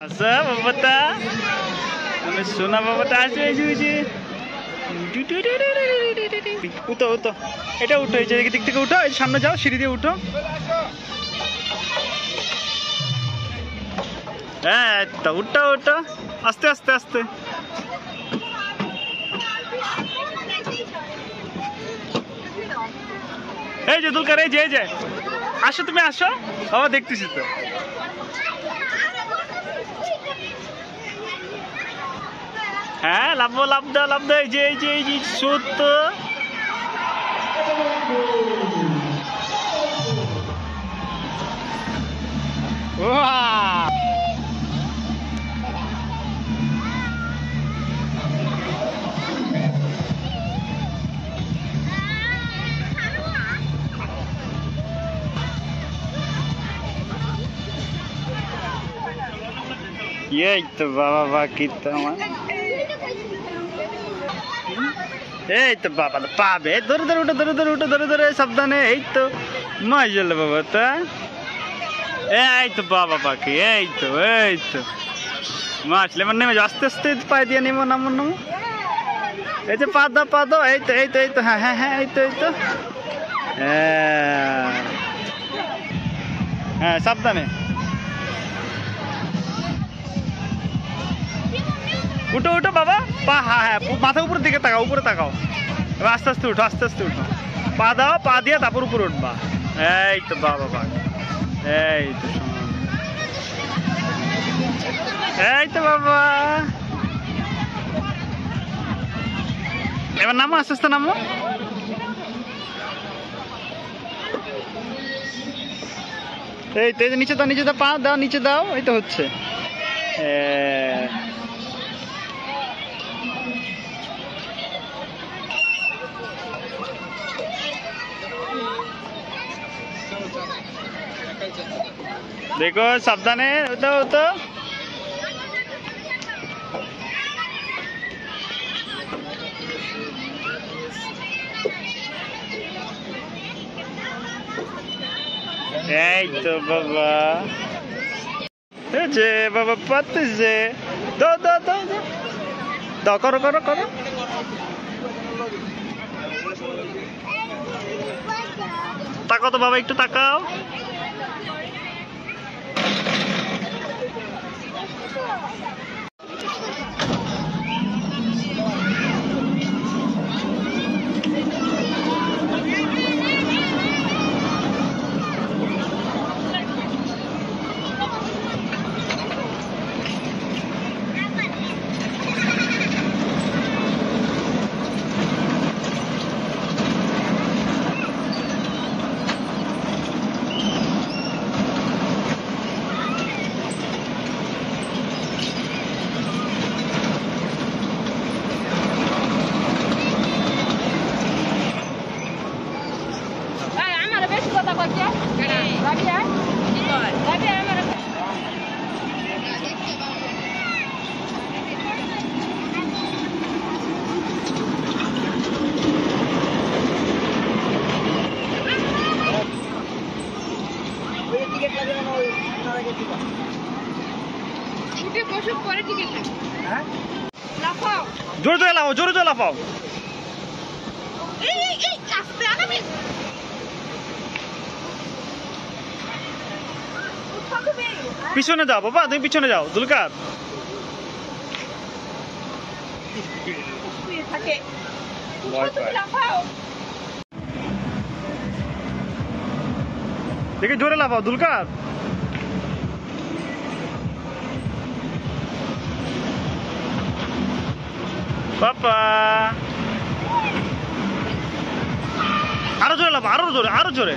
আচ্ছা বাবাটা আমি সোনা বাবাটা আছে এই যে উঠো উঠো এটা উঠো এই যে দিক থেকে উঠো এই সামনে যাও সিঁড়ি দিয়ে উঠো হ্যাঁ তো উঠো উঠো আস্তে আস্তে আস্তে এই যে দুলকার এই যে আসো তুমি আসো বাবা দেখতেছি তো হ্যাঁ লাভ লাভ দাও এই যে সত্য এই তো বাবা বাকি তো আমার এই তো বাবা পাবে ধরে ধরে সাবধানে এই তো মজল বাবা তা এই তো বাবা পাখি এই তো মাছলে মানে নেমে আস্তে আস্তে পায়ে দিয়ে নেবো নামো এই যে পা দাও এই তো হ্যাঁ এই তো হ্যাঁ সাবধানে উঠো বাবা পা হ্যাঁ মাথা উপরের দিকে তাকাও উপরে তাকাও এবার আস্তে আস্তে উঠো পা দাও পা দিয়ে তারপর উপরে উঠবা এই তো বাবা এই তো এই তো বাবা এবার নামো আস্তে আস্তে নামো এই তো নিচে দাও পা দাও নিচে দাও এই তো হচ্ছে देखो सावधाने तो बाबा जे बाबा पत्ते से दो करो ताकाओ तो बाबा एक ताकाओ जोरे लाफाओ পিছনে যাও বাবা তুমি পিছনে যাও দুলকার দেখি জোরে লাফাও দুলকার পাপা আরো জোরে লাফাও আরো জোরে